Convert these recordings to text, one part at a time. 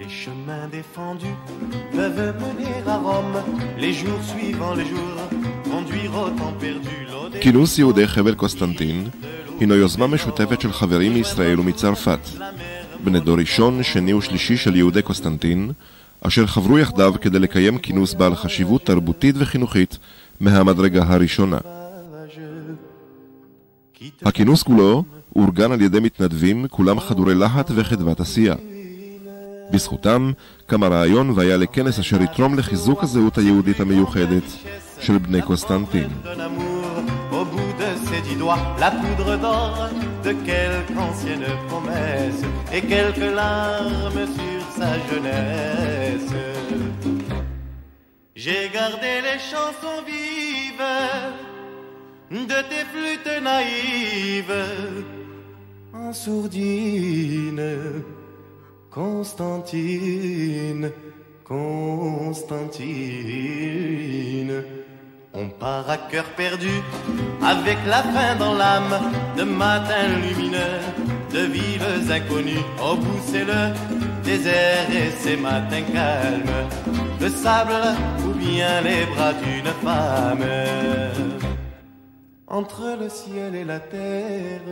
Les chemins défendus peuvent mener à Rome, les jours suivant les jours conduire au temps perdu. כינוס יהודי חבל קוסטנטין הינו יוזמה משותפת של חברים מישראל ומצרפת, בני דור ראשון, שני ושלישי של יהודי קוסטנטין, אשר חברו יחדיו כדי לקיים כינוס בעל חשיבות תרבותית וחינוכית מהמדרגה הראשונה. הכינוס כולו אורגן על ידי מתנדבים, כולם חדורי להט וחדוות עשייה. בזכותם קם הרעיון והיה לכנס אשר יתרום לחיזוק הזהות היהודית המיוחדת של בני קוסטנטין. La poudre d'or de quelques anciennes promesses et quelques larmes sur sa jeunesse. J'ai gardé les chansons vives de tes flûtes naïves en sourdine. Constantine, Constantine. On part à cœur perdu, avec la faim dans l'âme, de matins lumineux, de villes inconnues. Au bout c'est le désert et ses matins calmes, le sable ou bien les bras d'une femme. Entre le ciel et la terre,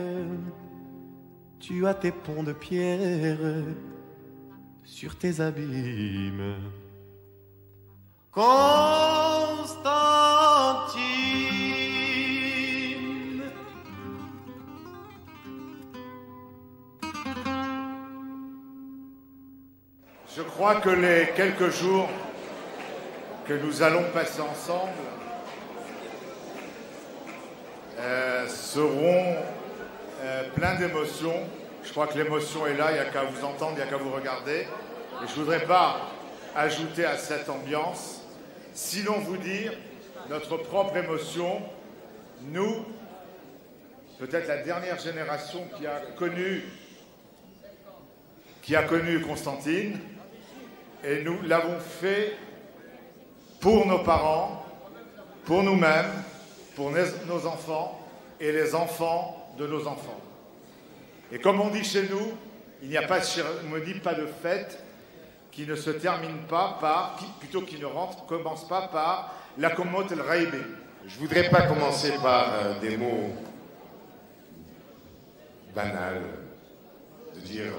tu as tes ponts de pierre sur tes abîmes. Constantine. Je crois que les quelques jours que nous allons passer ensemble seront pleins d'émotions. Je crois que l'émotion est là, il n'y a qu'à vous entendre, il n'y a qu'à vous regarder. Et je ne voudrais pas ajouter à cette ambiance, sinon vous dire notre propre émotion, nous, peut-être la dernière génération qui a connu Constantine, et nous l'avons fait pour nos parents, pour nous-mêmes, pour nos enfants et les enfants de nos enfants. Et comme on dit chez nous, il n'y a pas, on me dit, pas de fête qui ne se termine pas par, plutôt qui ne commence pas par la Komot el Raïbe. Je ne voudrais pas commencer par des mots banals, de dire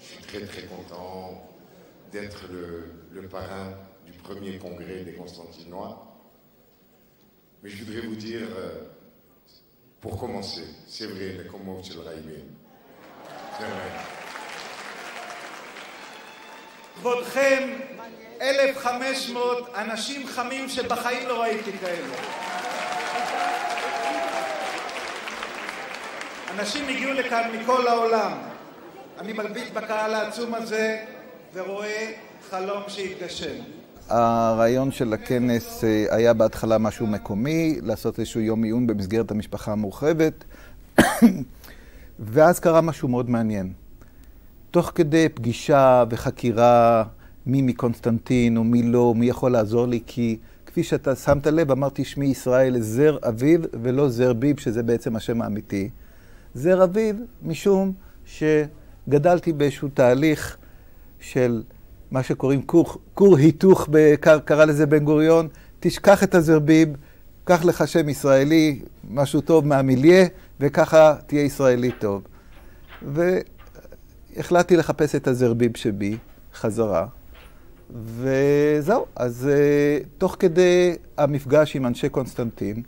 je suis très très content d'être le parrain du premier congrès des Constantinois. Mais je voudrais vous dire, pour commencer, c'est vrai, la Komot el Raïbe. C'est vrai. כבודכם 1,500 אנשים חמים שבחיים לא ראיתי כאלה. אנשים הגיעו לכאן מכל העולם. אני מביט בקהל העצום הזה ורואה חלום שהתגשם. הרעיון של הכנס היה בהתחלה משהו מקומי, לעשות איזשהו יום עיון במסגרת המשפחה המורחבת, ואז קרה משהו מאוד מעניין. תוך כדי פגישה וחקירה מי מקונסטנטין או מי לא, מי יכול לעזור לי, כי כפי שאתה שמת לב, אמרתי שמי ישראל זר אביב ולא זר ביב, שזה בעצם השם האמיתי. זר אביב משום שגדלתי באיזשהו תהליך של מה שקוראים כור היתוך, קרא לזה בן גוריון, תשכח את הזר ביב, קח לך שם ישראלי, משהו טוב מהמיליה, וככה תהיה ישראלי טוב. החלטתי לחפש את הזרביב שבי חזרה, וזהו. אז תוך כדי המפגש עם אנשי קונסטנטין,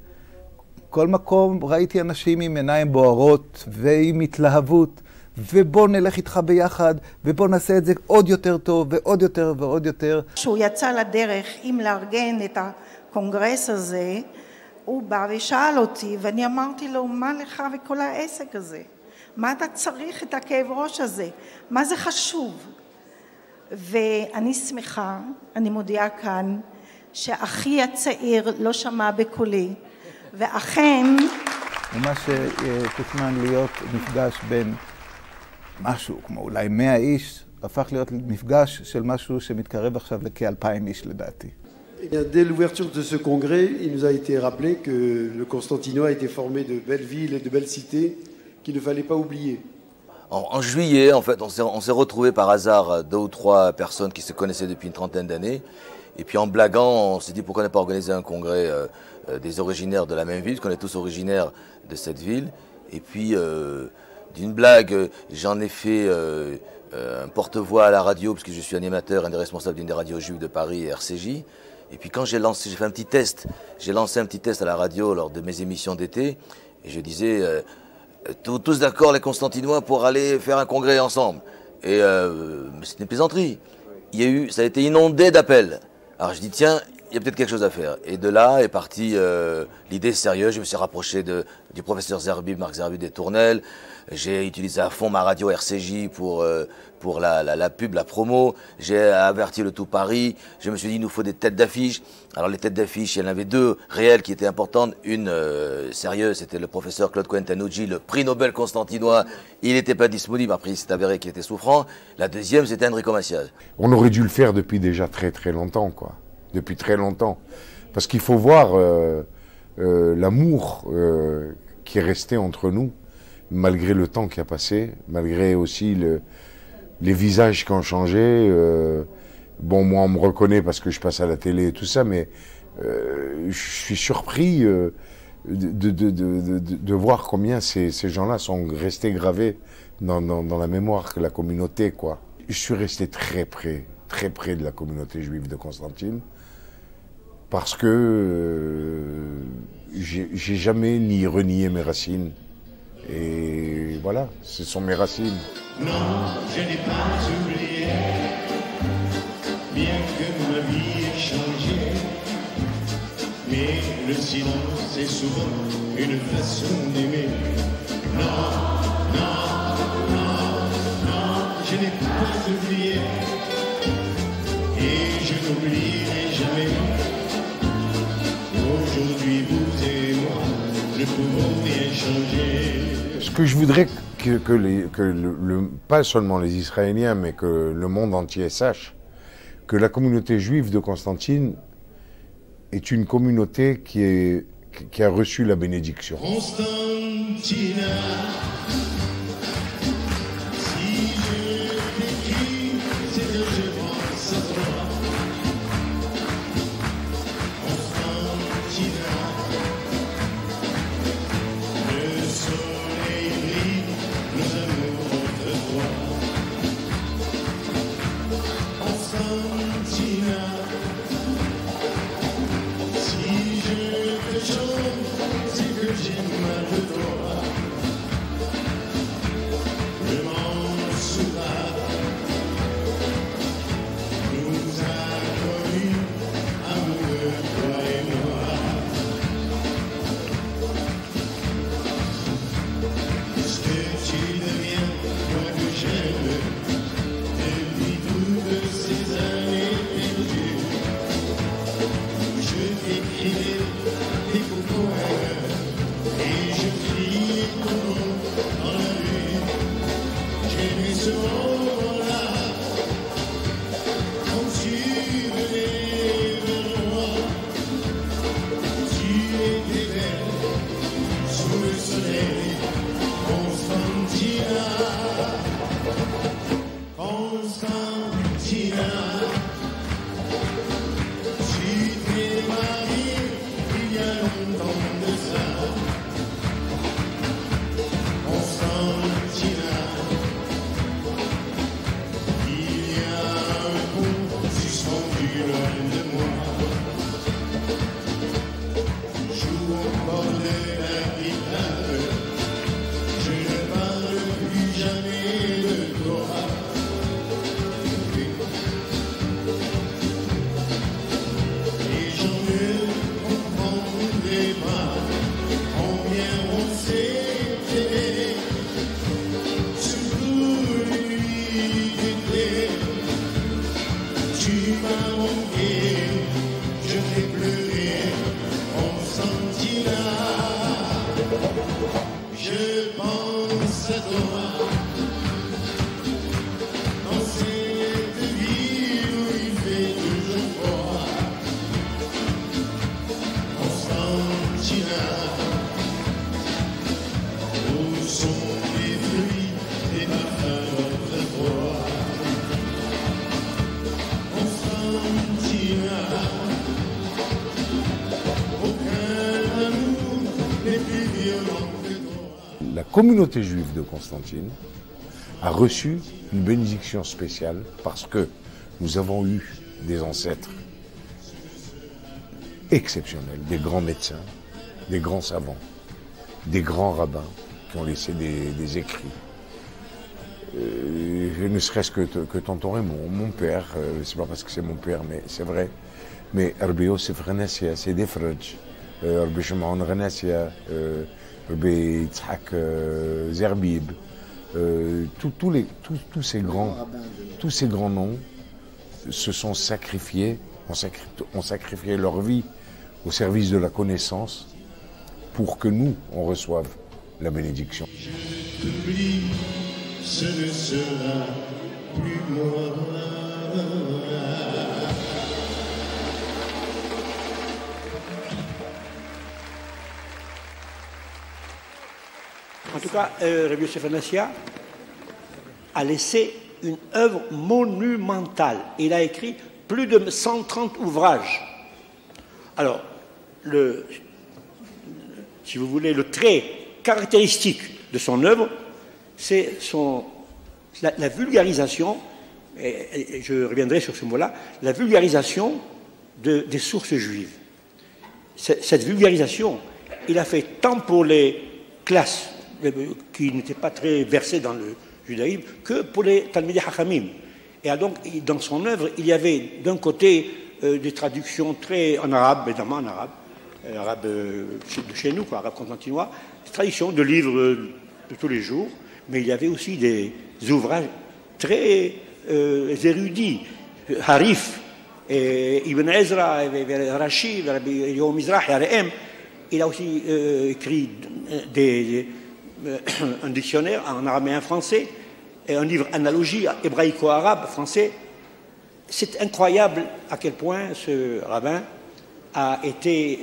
כל מקום ראיתי אנשים עם עיניים בוערות ועם התלהבות, ובוא נלך איתך ביחד, ובוא נעשה את זה עוד יותר טוב, ועוד יותר ועוד יותר. כשהוא יצא לדרך עם לארגן את הקונגרס הזה, הוא בא ושאל אותי, ואני אמרתי לו, מה לך וכל העסק הזה? מה אתה צריך את הכאב ראש הזה? מה זה חשוב? ואני שמחה, אני מודיעה כאן, שאחי הצעיר לא שמע בקולי, ואכן... ומה שתכנן להיות מפגש בין משהו, כמו אולי 100 איש, הפך להיות מפגש של משהו שמתקרב עכשיו לכ-2,000 איש לדעתי. Dès l'ouverture de ce congrès, il nous a été rappelé que le Constantinois était formé de belles villes et de belles cités qu'il ne fallait pas oublier. En juillet, en fait, on s'est retrouvés par hasard, 2 ou 3 personnes qui se connaissaient depuis une trentaine d'années. Et puis en blaguant, on s'est dit pourquoi ne pas organiser un congrès des originaires de la même ville, parce qu'on est tous originaires de cette ville. Et puis, d'une blague, j'en ai fait un porte-voix à la radio, parce que je suis animateur, un des responsables d'une des radios juives de Paris, RCJ. Et puis quand j'ai fait un petit test, j'ai lancé un petit test à la radio lors de mes émissions d'été, et je disais, tous d'accord les Constantinois pour aller faire un congrès ensemble. Et c'était une plaisanterie. Ça a été inondé d'appels. Alors je dis, tiens, il y a peut-être quelque chose à faire. Et de là est partie l'idée sérieuse. Je me suis rapproché du professeur Zerbib, Marc Zerbib des Tournelles. J'ai utilisé à fond ma radio RCJ pour la pub, la promo. J'ai averti le tout Paris. Je me suis dit, il nous faut des têtes d'affiche. Alors les têtes d'affiche, il y en avait 2 réelles qui étaient importantes. Une sérieuse, c'était le professeur Claude Cohen-Tanouji, le prix Nobel constantinois. Il n'était pas disponible, après il s'est avéré qu'il était souffrant. La deuxième, c'était Enrico Macias. On aurait dû le faire depuis déjà très très longtemps, quoi. Depuis très longtemps. Parce qu'il faut voir l'amour qui est resté entre nous, malgré le temps qui a passé, malgré aussi les visages qui ont changé. Bon, moi, on me reconnaît parce que je passe à la télé et tout ça, mais je suis surpris de voir combien ces gens-là sont restés gravés dans la mémoire de la communauté, quoi. Je suis resté très près de la communauté juive de Constantine, parce que j'ai jamais ni renié mes racines. Et voilà, ce sont mes racines. Non, je n'ai pas oublié, bien que ma vie ait changé. Mais le silence est souvent une façon d'aimer. Non, non, non, non, je n'ai pas oublié. Et je n'oublierai jamais. Aujourd'hui, vous et moi ne pouvons rien changer. Ce que je voudrais pas seulement les Israéliens, mais que le monde entier sache, que la communauté juive de Constantine est une communauté qui a reçu la bénédiction. Constantina, si je t'écris, c'est que je pense à toi. Constantina, le soleil brille, nous amours de toi. Constantina, si je te chante, c'est que j'ai mal de toi. Le Mansoura nous a connus, amoureux, toi et moi. Ce que tu deviens, toi que j'aime, depuis toutes ces années perdues, je t'écrivais des beaux poèmes et je criais ton nom dans la rue. J'aimais ce moment-là, quand tu venais vers moi, tu étais belle sous le soleil, Constantina, Constantina. Tu t'es mariée il y a longtemps de ça, Constantina. Il y a un pont suspendu loin de moi. Joue encore de la guitare, je ne parle plus jamais de toi. Et j'en ne comprendrai pas combien on s'est aimé, surtout une nuit d'été. Tu m'as manqué, je t'ai pleuré, Constantina. Je pense à toi, dans cette ville où il fait toujours froid. Constantina, où sont les fruits des la communauté juive de Constantine a reçu une bénédiction spéciale parce que nous avons eu des ancêtres exceptionnels, des grands médecins, des grands savants, des grands rabbins qui ont laissé des écrits. Ne serait-ce que tonton Raymond, mon père, c'est pas parce que c'est mon père, mais c'est vrai, mais Rabbi Yosef Renassia, c'est des Fraj, Rabbi Shimon Renassia, Rabbi Yitzhak Zerbib, tous ces grands noms se sont sacrifiés, ont sacrifié leur vie au service de la connaissance pour que nous, on reçoive la bénédiction. Je t'oublie, ce ne sera plus moi. En tout cas, Rabbi Yosef Hanassia a laissé une œuvre monumentale. Il a écrit plus de 130 ouvrages. Alors, si vous voulez, le trait caractéristique de son œuvre, c'est la vulgarisation, et je reviendrai sur ce mot-là, la vulgarisation des sources juives. Cette vulgarisation, il a fait tant pour les classes qui n'étaient pas très versées dans le judaïsme que pour les Talmidei Hachamim. Et donc, dans son œuvre, il y avait d'un côté des traductions très en arabe, évidemment en arabe de chez nous, arabe constantinois, des traductions de livres de tous les jours, mais il y avait aussi des ouvrages très érudits. Harif, et Ibn Ezra, Rashi, Yoel Mizrahi, Arehem. Il a aussi écrit un dictionnaire en araméen français et un livre analogie hébraïco-arabe français. C'est incroyable à quel point ce rabbin a été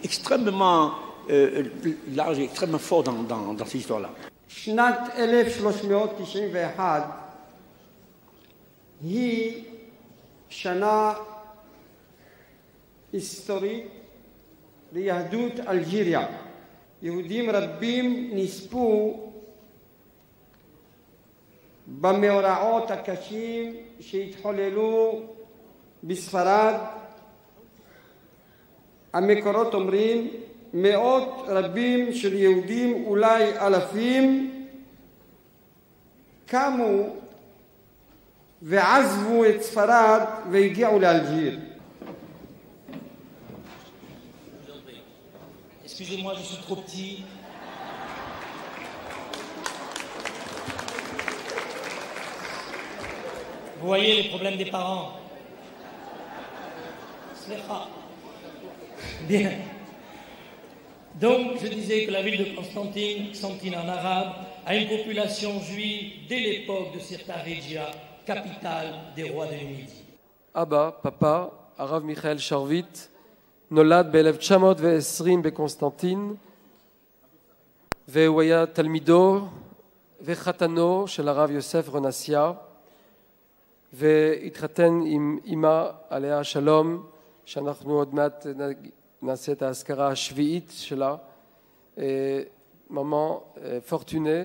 extrêmement large et extrêmement fort dans cette histoire-là. שנת 1391 היא שנה היסטורית ליהדות אלג'יריה. יהודים רבים נספו במאורעות הקשים שהתחוללו בספרד. המקורות אומרים מאות רבים של יהודים, אולי אלפים, קמו ועזבו את ספרד והגיעו לאלג'יר. Excusez-moi, je suis trop petit. Vous voyez les problèmes des parents. Slécha. Bien. Donc, je disais que la ville de Constantine en arabe, a une population juive dès l'époque de Sirta Regia, capitale des rois de Midi. Abba, papa, הרב מיכאל שרביט, נולד ב-1920 בקונסטנטין, והוא היה תלמידו וחתנו של הרב יוסף רנסיה, והתחתן עם אמא עליה השלום, שאנחנו עוד מעט נעשה את ההזכרה השביעית שלה, ממן פורטונה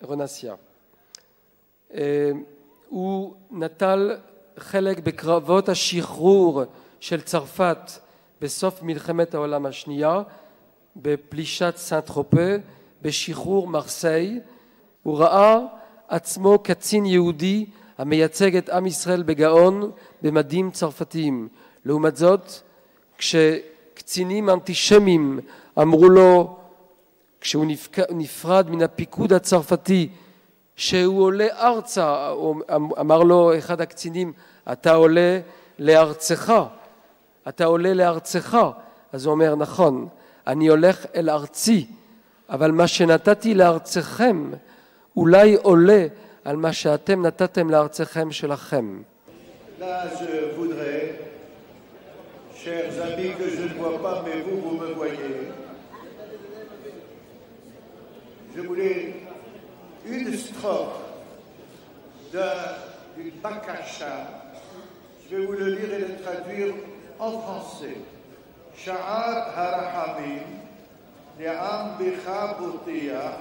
רנסיה. הוא נטל חלק בקרבות השחרור של צרפת בסוף מלחמת העולם השנייה, בפלישת סן-טרופה, בשחרור מרסיי. הוא ראה עצמו קצין יהודי המייצג את עם ישראל בגאון במדים צרפתיים. לעומת זאת, כשקצינים אנטישמים אמרו לו, כשהוא נפרד מן הפיקוד הצרפתי, שהוא עולה ארצה, אמר לו אחד הקצינים, אתה עולה לארצך, אתה עולה לארצך. אז הוא אומר, נכון, אני הולך אל ארצי, אבל מה שנתתי לארצכם, אולי עולה על מה שאתם נתתם לארצכם שלכם. Là, je voudrais, chers amis que je ne vois pas, mais vous, vous me voyez, je voulais une strophe du Bakasha. Je vais vous le lire et le traduire en français. Sha'ar harahamim, לעם בך בוטח,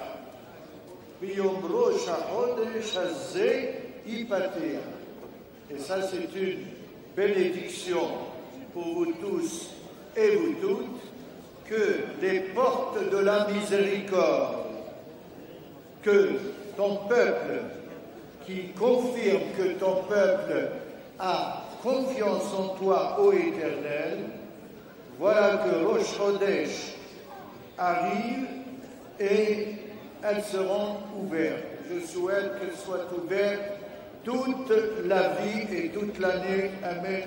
ביום ראש החודש הזה ייפתח. Et ça, c'est une bénédiction pour vous tous et vous toutes, que les portes de la miséricorde, que ton peuple, qui confirme que ton peuple a confiance en toi, ô Éternel, voilà que Rosh Chodesh arrive et elles seront ouvertes. Je souhaite qu'elles soient ouvertes toute la vie et toute l'année. Amen.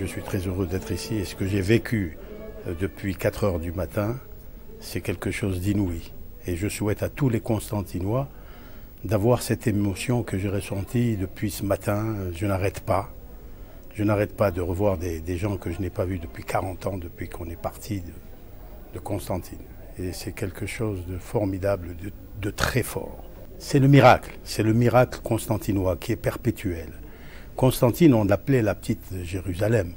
Je suis très heureux d'être ici et ce que j'ai vécu depuis 4 heures du matin, c'est quelque chose d'inouï. Et je souhaite à tous les Constantinois d'avoir cette émotion que j'ai ressentie depuis ce matin. Je n'arrête pas. Je n'arrête pas de revoir des gens que je n'ai pas vus depuis 40 ans, depuis qu'on est parti de Constantine. Et c'est quelque chose de formidable, de très fort. C'est le miracle constantinois qui est perpétuel. Constantine, on l'appelait la petite Jérusalem.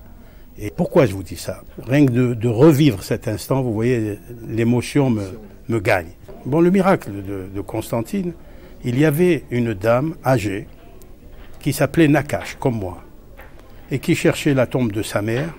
Et pourquoi je vous dis ça? Rien que de revivre cet instant, vous voyez, l'émotion me gagne. Bon, le miracle de Constantine, il y avait une dame âgée qui s'appelait Nakash, comme moi, et qui cherchait la tombe de sa mère,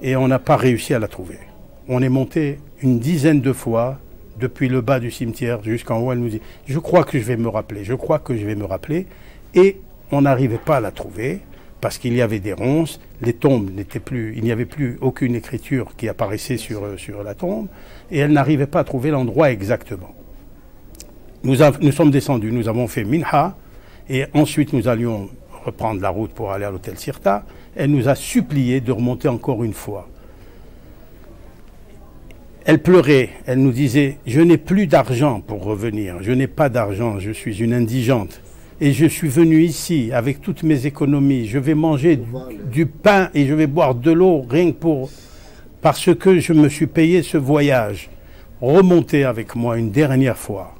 et on n'a pas réussi à la trouver. On est monté une dizaine de fois depuis le bas du cimetière jusqu'en haut. Elle nous dit « Je crois que je vais me rappeler, je crois que je vais me rappeler ». Et on n'arrivait pas à la trouver parce qu'il y avait des ronces, les tombes n'étaient plus, il n'y avait plus aucune écriture qui apparaissait sur la tombe et elle n'arrivait pas à trouver l'endroit exactement. Nous sommes descendus, nous avons fait Minha et ensuite nous allions reprendre la route pour aller à l'hôtel Sirta. Elle nous a supplié de remonter encore une fois. Elle pleurait, elle nous disait « Je n'ai plus d'argent pour revenir, je n'ai pas d'argent, je suis une indigente. Et je suis venu ici avec toutes mes économies, je vais manger du pain et je vais boire de l'eau rien que parce que je me suis payé ce voyage. Remontez avec moi une dernière fois. »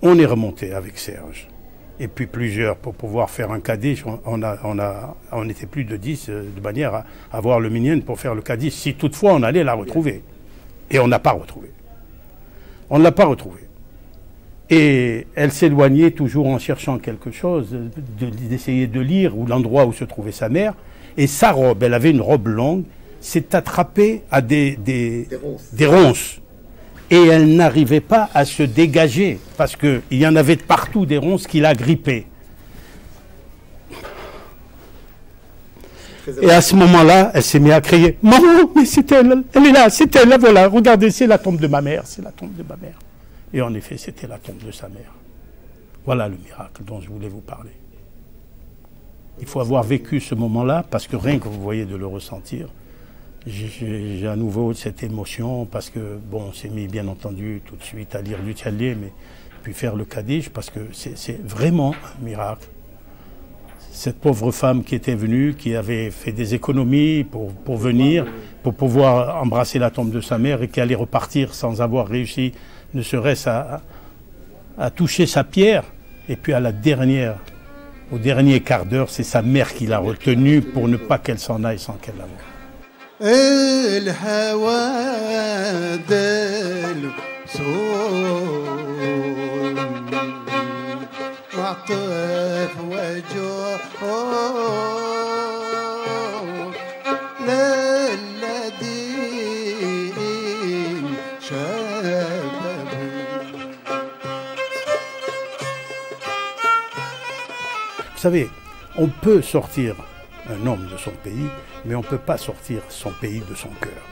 On est remonté avec Serge. Et puis plusieurs pour pouvoir faire un Kaddish. On était plus de 10 de manière à avoir le minyan pour faire le Kaddish, si toutefois on allait la retrouver. Et on n'a pas retrouvé. On ne l'a pas retrouvée. Et elle s'éloignait toujours en cherchant quelque chose, d'essayer de lire où l'endroit où se trouvait sa mère. Et sa robe, elle avait une robe longue, s'est attrapée à des ronces. Et elle n'arrivait pas à se dégager, parce qu'il y en avait partout des ronces qui la grippaient. Et à ce moment-là, elle s'est mise à crier « Maman, mais c'est elle est là, c'est elle, la voilà, regardez, c'est la tombe de ma mère, c'est la tombe de ma mère. » Et en effet, c'était la tombe de sa mère. Voilà le miracle dont je voulais vous parler. Il faut avoir vécu ce moment-là, parce que rien que vous voyez de le ressentir, j'ai à nouveau cette émotion, parce que, bon, on s'est mis, bien entendu, tout de suite à lire du Tchallé, mais puis faire le Kaddish, parce que c'est vraiment un miracle. Cette pauvre femme qui était venue, qui avait fait des économies pour venir, pour pouvoir embrasser la tombe de sa mère, et qui allait repartir sans avoir réussi, ne serait-ce à toucher sa pierre, et puis au dernier quart d'heure, c'est sa mère qui l'a retenue pour ne pas qu'elle s'en aille sans qu'elle la voie. Vous savez, on peut sortir un homme de son pays, mais on ne peut pas sortir son pays de son cœur.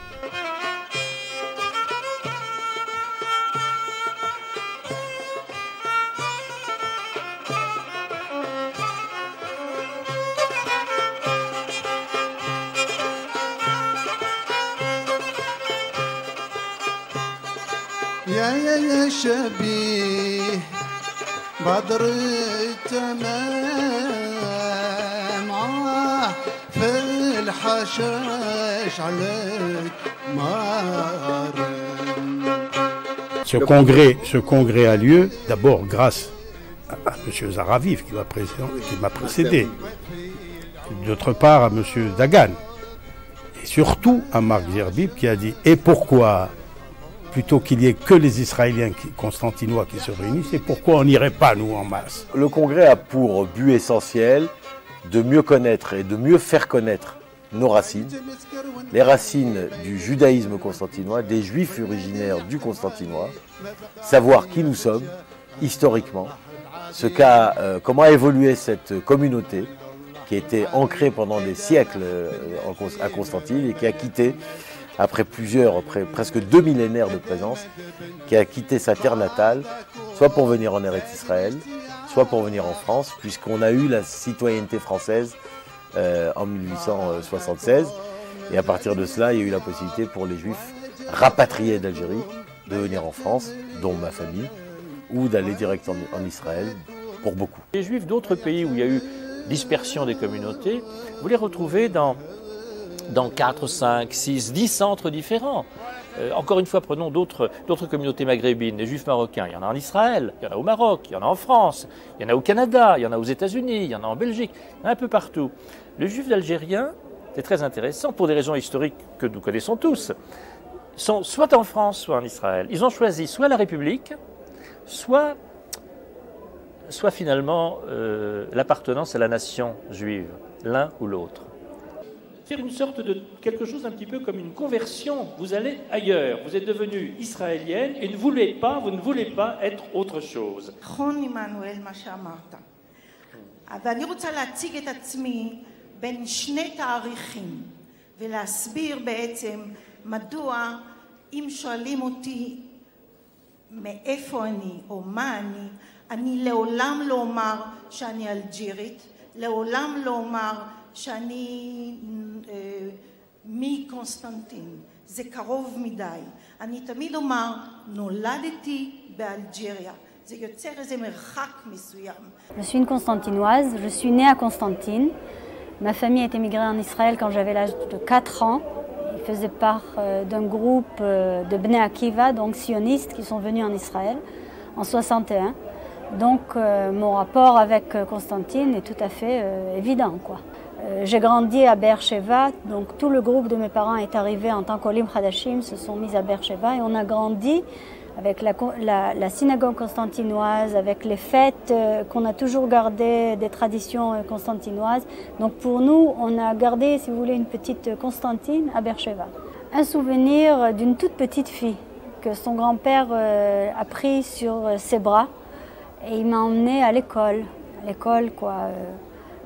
يا شبيه بدر التمام في الحشاش عليك Ce congrès a lieu d'abord grâce à M. Zaraviv qui m'a précédé, d'autre part à M. Dagan, et surtout à Marc Zerbib qui a dit « Et pourquoi, plutôt qu'il y ait que les Israéliens constantinois qui se réunissent, et pourquoi on n'irait pas nous en masse ?» Le congrès a pour but essentiel de mieux connaître et de mieux faire connaître nos racines, les racines du judaïsme constantinois, des juifs originaires du Constantinois, savoir qui nous sommes historiquement, comment a évolué cette communauté qui a été ancrée pendant des siècles à Constantine et qui a quitté, après presque 2 millénaires de présence, qui a quitté sa terre natale, soit pour venir en Eretz Israël, soit pour venir en France, puisqu'on a eu la citoyenneté française en 1876. Et à partir de cela, il y a eu la possibilité pour les Juifs rapatriés d'Algérie de venir en France, dont ma famille, ou d'aller direct en Israël, pour beaucoup. Les Juifs d'autres pays où il y a eu dispersion des communautés, vous les retrouvez dans 4, 5, 6, 10 centres différents. Encore une fois, prenons d'autres communautés maghrébines, les Juifs marocains. Il y en a en Israël, il y en a au Maroc, il y en a en France, il y en a au Canada, il y en a aux États-Unis, il y en a en Belgique, il y en a un peu partout. Le Juif d'Algérien, c'est très intéressant, pour des raisons historiques que nous connaissons tous, sont soit en France, soit en Israël. Ils ont choisi soit la République, soit finalement l'appartenance à la nation juive, l'un ou l'autre. Faire une sorte de quelque chose un petit peu comme une conversion. Vous allez ailleurs, vous êtes devenue israélienne et vous ne voulez pas être autre chose. ואני רוצה להציג את עצמי בין שני תאריכים ולהסביר בעצם מדוע אם שואלים אותי מאיפה אני או מה אני לעולם לא אומר שאני אלג'ירית, לעולם לא אומר שאני מקונסטנטין, זה קרוב מדי. אני תמיד אומר, נולדתי באלג'יריה. Je suis une Constantinoise, je suis née à Constantine. Ma famille est émigrée en Israël quand j'avais l'âge de 4 ans. Ils faisaient part d'un groupe de Bnei Akiva, donc sionistes, qui sont venus en Israël en 61. Donc mon rapport avec Constantine est tout à fait évident, quoi. J'ai grandi à Be'er-Sheva, donc tout le groupe de mes parents est arrivé en tant qu'Olim Hadashim, se sont mis à Be'er-Sheva et on a grandi avec la synagogue constantinoise, avec les fêtes qu'on a toujours gardées, des traditions constantinoises. Donc pour nous, on a gardé, si vous voulez, une petite Constantine à Be'er-Sheva. Un souvenir d'une toute petite fille que son grand-père a pris sur ses bras et il m'a emmenée à l'école,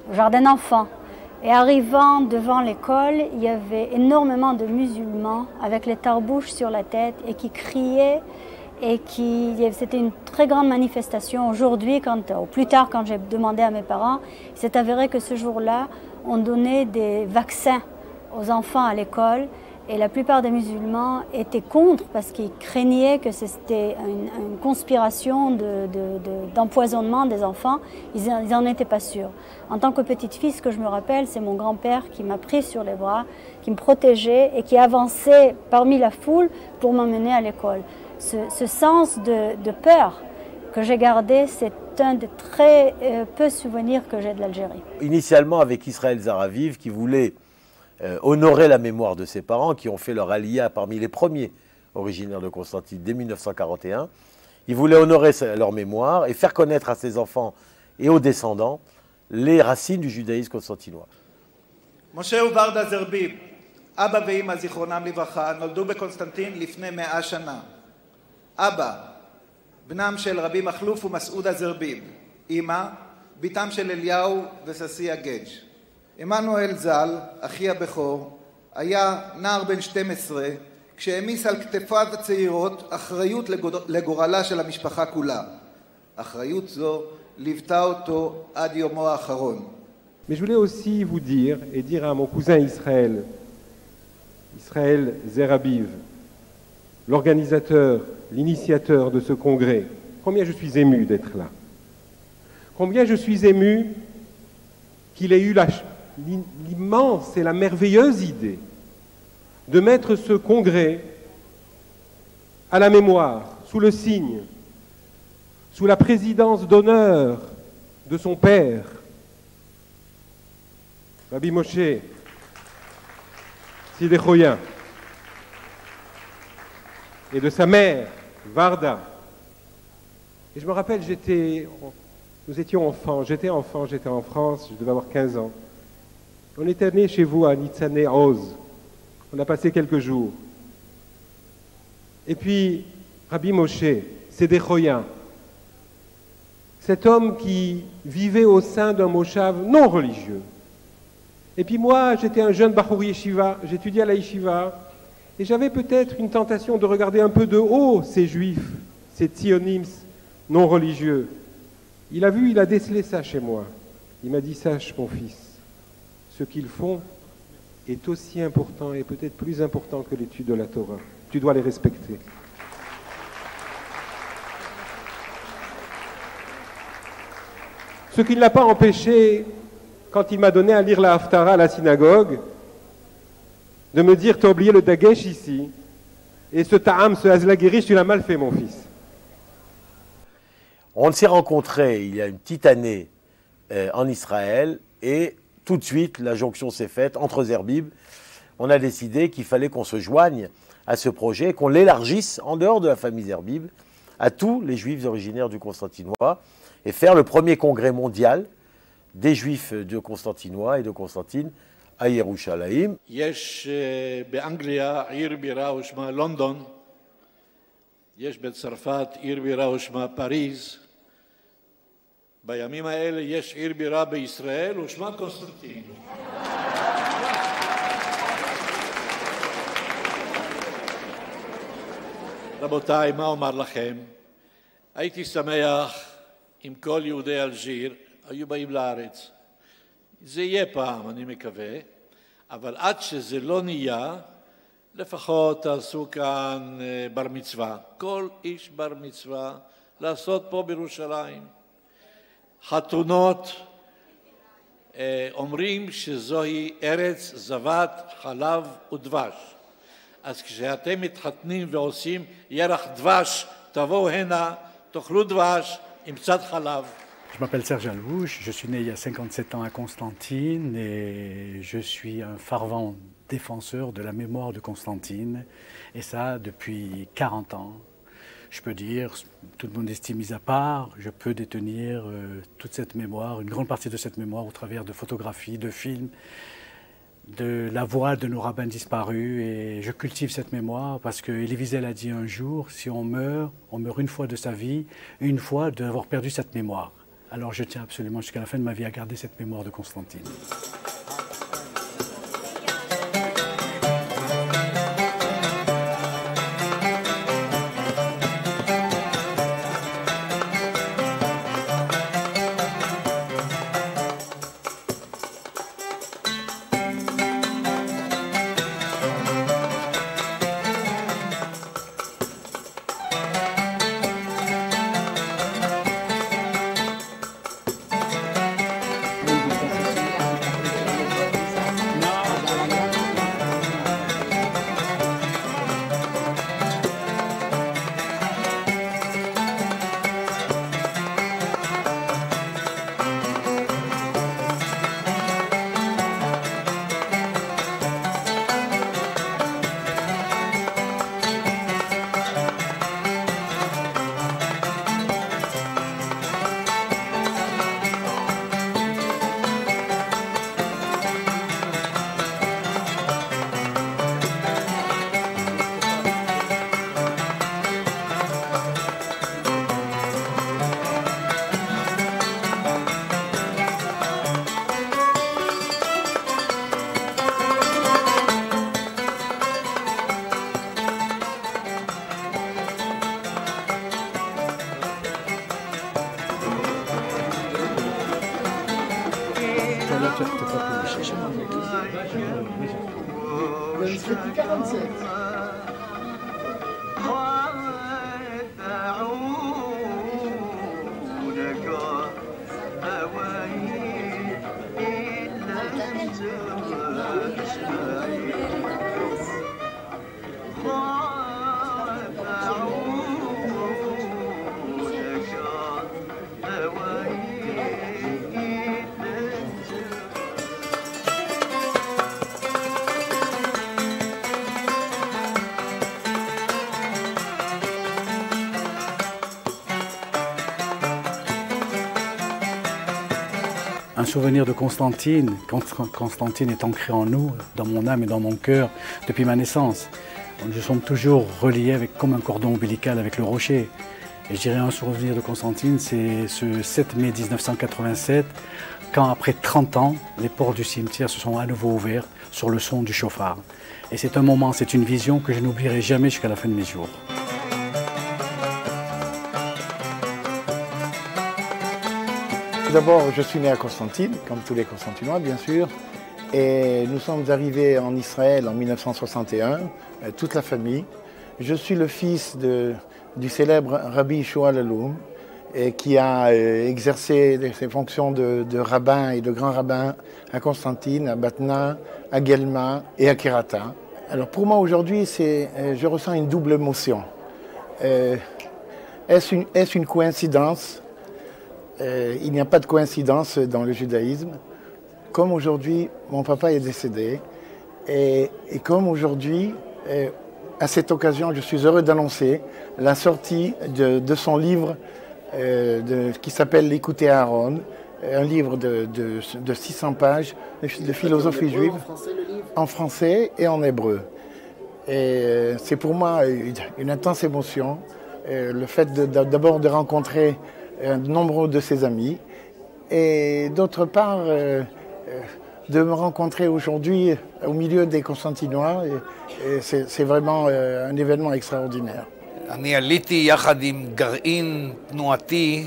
au jardin d'enfants. Et arrivant devant l'école, il y avait énormément de musulmans avec les tarbouches sur la tête et qui criaient. Et c'était une très grande manifestation. Aujourd'hui, ou plus tard, quand j'ai demandé à mes parents, il s'est avéré que ce jour-là, on donnait des vaccins aux enfants à l'école. Et la plupart des musulmans étaient contre parce qu'ils craignaient que c'était une conspiration d'empoisonnement des enfants. Ils n'en étaient pas sûrs. En tant que petite fille, ce que je me rappelle, c'est mon grand-père qui m'a pris sur les bras, qui me protégeait et qui avançait parmi la foule pour m'emmener à l'école. Ce sens de peur que j'ai gardé, c'est un des très peu souvenirs que j'ai de l'Algérie. Initialement avec Israël Zaraviv qui voulait honorer la mémoire de ses parents qui ont fait leur aliyah parmi les premiers originaires de Constantine dès 1941. Il voulait honorer leur mémoire et faire connaître à ses enfants et aux descendants les racines du judaïsme constantinois. משה וורדה זרביב, אבא ואמא זיכרונם לברכה, נולדו בקונסטנטין לפני 100 שנה. אבא, בנם של רבי מכלוף ומסעודה זרביב, אמא, ביתם של אליהו וססיה גדג'. עמנואל ז"ל, אחי הבכור, היה נער בן 12 כשהעמיס על כתפיו הצעירות אחריות לגורלה של המשפחה כולה. אחריות זו ליוותה אותו עד יומו האחרון. Mais je voulais aussi vous dire et dire à mon cousin Israël Zerabiv, l'organisateur, l'initiateur de ce congrès, combien je suis ému d'être là. Combien je suis ému qu'il ait eu l'immense et la merveilleuse idée de mettre ce congrès à la mémoire, sous le signe, sous la présidence d'honneur de son père, Rabbi Moshe Sidéchoïen, et de sa mère, Varda. Et je me rappelle, nous étions enfants, j'étais en France, je devais avoir 15 ans. On était né chez vous à Nitzane Oz. On a passé quelques jours. Et puis, Rabbi Moshe Sidéchoïen, cet homme qui vivait au sein d'un moshav non religieux. Et puis moi, j'étais un jeune Bachour Yeshiva, j'étudiais à la Yeshiva, et j'avais peut-être une tentation de regarder un peu de haut ces juifs, ces tzionim non religieux. Il a décelé ça chez moi. Il m'a dit, sache mon fils, ce qu'ils font est aussi important et peut-être plus important que l'étude de la Torah. Tu dois les respecter. Ce qui ne l'a pas empêché, quand il m'a donné à lire la Haftara à la synagogue, de me dire, t'as oublié le Dagesh ici, et ce Ta'am, ce Hazlagirish, tu l'as mal fait, mon fils. On s'est rencontrés il y a une petite année en Israël, et tout de suite, la jonction s'est faite entre Zerbib. On a décidé qu'il fallait qu'on se joigne à ce projet, qu'on l'élargisse en dehors de la famille Zerbib, à tous les juifs originaires du Constantinois, et faire le premier congrès mondial des juifs de Constantinois et de Constantine à Yerushalayim. יש באנגליה עיר בירה ושמה לונדון, יש בצרפת עיר בירה ושמה פריז, בימים האלה יש עיר בירה בישראל ושמה קונסטנטין. רבותיי, מה אומר לכם? הייתי שמח אם כל יהודי אלג'יר היו באים לארץ. זה יהיה פעם, אני מקווה, אבל עד שזה לא נהיה, לפחות תעשו כאן בר מצווה. כל איש בר מצווה לעשות פה בירושלים. חתונות, אומרים שזוהי ארץ זבת חלב ודבש. אז כשאתם מתחתנים ועושים ירח דבש, תבואו הנה, תאכלו דבש עם קצת חלב. Je m'appelle Serge Alvouche, je suis né il y a 57 ans à Constantine et je suis un fervent défenseur de la mémoire de Constantine, et ça depuis 40 ans. Je peux dire, toute modestie mise à part, je peux détenir toute cette mémoire, une grande partie de cette mémoire au travers de photographies, de films, de la voix de nos rabbins disparus, et je cultive cette mémoire parce que Elie Wiesel a dit un jour, si on meurt une fois de sa vie, une fois d'avoir perdu cette mémoire. Alors je tiens absolument jusqu'à la fin de ma vie à garder cette mémoire de Constantine. Depuis 47. Un souvenir de Constantine. Constantine est ancré en nous, dans mon âme et dans mon cœur, depuis ma naissance. Nous sommes toujours reliés comme un cordon ombilical avec le rocher. Et je dirais un souvenir de Constantine, c'est ce 7 mai 1987, quand après 30 ans, les portes du cimetière se sont à nouveau ouvertes sur le son du chauffard. Et c'est un moment, c'est une vision que je n'oublierai jamais jusqu'à la fin de mes jours. D'abord, je suis né à Constantine, comme tous les Constantinois, bien sûr. Et nous sommes arrivés en Israël en 1961, toute la famille. Je suis le fils du célèbre Rabbi Yeshua Laloum, qui a exercé ses fonctions de rabbin et de grand rabbin à Constantine, à Batna, à Guelma et à Kerata. Alors pour moi aujourd'hui, je ressens une double émotion. Est-ce une coïncidence? Il n'y a pas de coïncidence dans le judaïsme. Comme aujourd'hui, mon papa est décédé, et comme aujourd'hui, à cette occasion, je suis heureux d'annoncer la sortie de son livre qui s'appelle L'écouter Aaron, un livre de 600 pages de philosophie juive, en français et en hébreu. Et c'est pour moi une intense émotion, le fait d'abord de rencontrer nombre de ses amis, et d'autre part de me rencontrer aujourd'hui au milieu des Constantinois, et c'est vraiment un événement extraordinaire. אני עליתי יחד עם גרעין תנועתי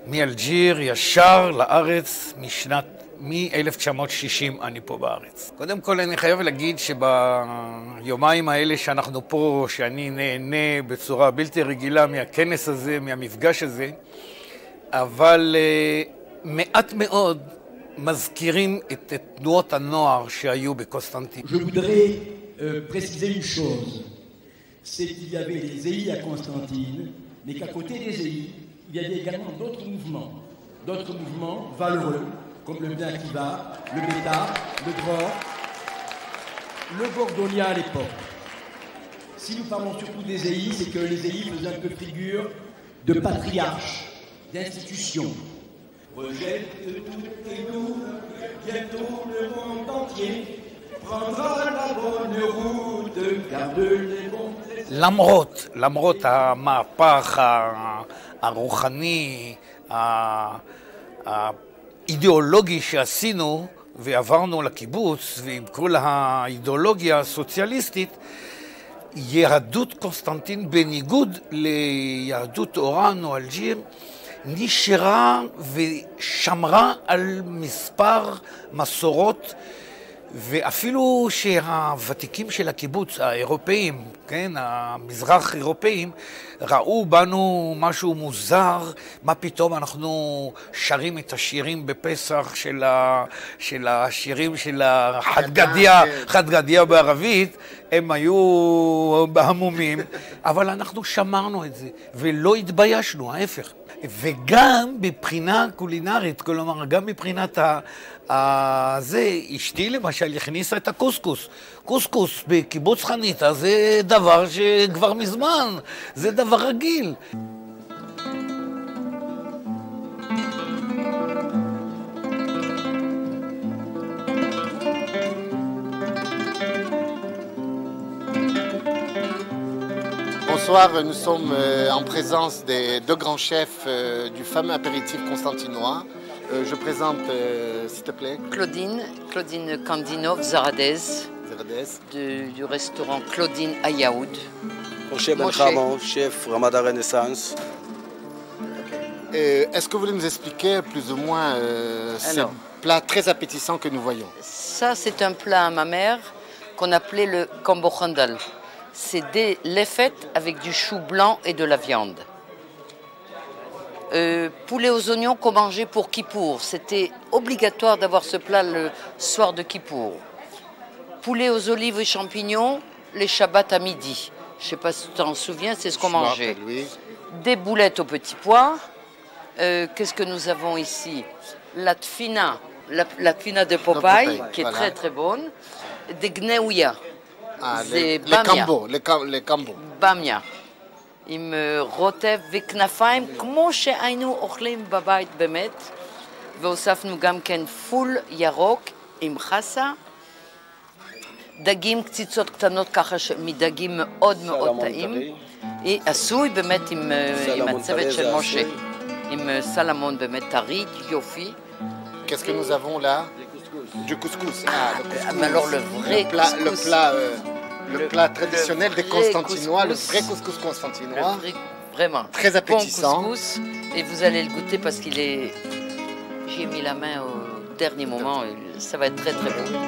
מאלג'יר ישר לארץ מ-1960 אני פה בארץ. קודם כל אני חייב להגיד שביומיים האלה שאנחנו פה, שאני נהנה בצורה בלתי רגילה מהכנס הזה, מהמפגש הזה, אבל מעט מאוד מזכירים את תנועות הנוער שהיו בקונסטנטין. Je voudrais préciser une chose, c'est qu'il y avait les EI à Constantine, mais qu'à côté des EI, il y avait également d'autres mouvements valeureux, comme le Bnei Akiva, le Beta, le Dror, le Gordonia à l'époque. Si nous parlons surtout des EI, c'est que les EI faisaient un peu figure de patriarches, d'institutions. Rejette toutes tes loups, bientôt le monde entier prendra la bonne route, garde les bons trésors. למרות המהפך הרוחני, האידיאולוגי שעשינו ועברנו לקיבוץ, ועם כל האידיאולוגיה הסוציאליסטית, יהדות קונסטנטין בניגוד ליהדות אורן או אלג'יר, נשארה ושמרה על מספר מסורות, ואפילו שהוותיקים של הקיבוץ, האירופאים, כן, המזרח אירופאים, ראו בנו משהו מוזר, מה פתאום אנחנו שרים את השירים בפסח של השירים של חד גדיה בערבית, הם היו בהמומים, אבל אנחנו שמרנו את זה ולא התביישנו, ההפך. וגם מבחינה קולינרית, כלומר, גם מבחינת זה, אשתי למשל הכניסה את הקוסקוס. קוסקוס בקיבוץ חניתה זה דבר שכבר מזמן, זה דבר רגיל. Bonsoir, nous sommes en présence des deux grands chefs du fameux apéritif constantinois. Je présente, s'il te plaît. Claudine Kandinov Zaradez, du restaurant Claudine Ayaoud. Moshe Ben Chamon, chef Ramada Renaissance. Est-ce que vous voulez nous expliquer plus ou moins plat très appétissant que nous voyons? Ça, c'est un plat à ma mère qu'on appelait le kambochandal. C'est des lefettes avec du chou blanc et de la viande. Poulet aux oignons qu'on mangeait pour Kippour. C'était obligatoire d'avoir ce plat le soir de Kippour. Poulet aux olives et champignons, les Shabbats à midi. Je ne sais pas si tu t'en souviens, c'est ce qu'on mangeait. Oui. Des boulettes aux petits pois. Qu'est-ce que nous avons ici? La tfina, la tfina de Popeye, qui est voilà. Très très bonne. Des gneuia. Ah, les cambos. Bamia. עם רוטב וכנפיים, כמו שהיינו אוכלים בבית באמת, והוספנו גם כן פול ירוק עם חסה, דגים קציצות קטנות ככה מדגים מאוד מאוד טעים, עשוי באמת עם הצוות של משה, עם סלמון באמת טרי, יופי. Qu'est-ce que nous avons là? Du couscous. Ah, le couscous. Mais alors le vrai couscous. Le plat traditionnel des Constantinois, le vrai couscous constantinois. Vraiment. Très appétissant. Bon couscous. Et vous allez le goûter parce qu'il est... J'ai mis la main au dernier moment. Et ça va être très très bon.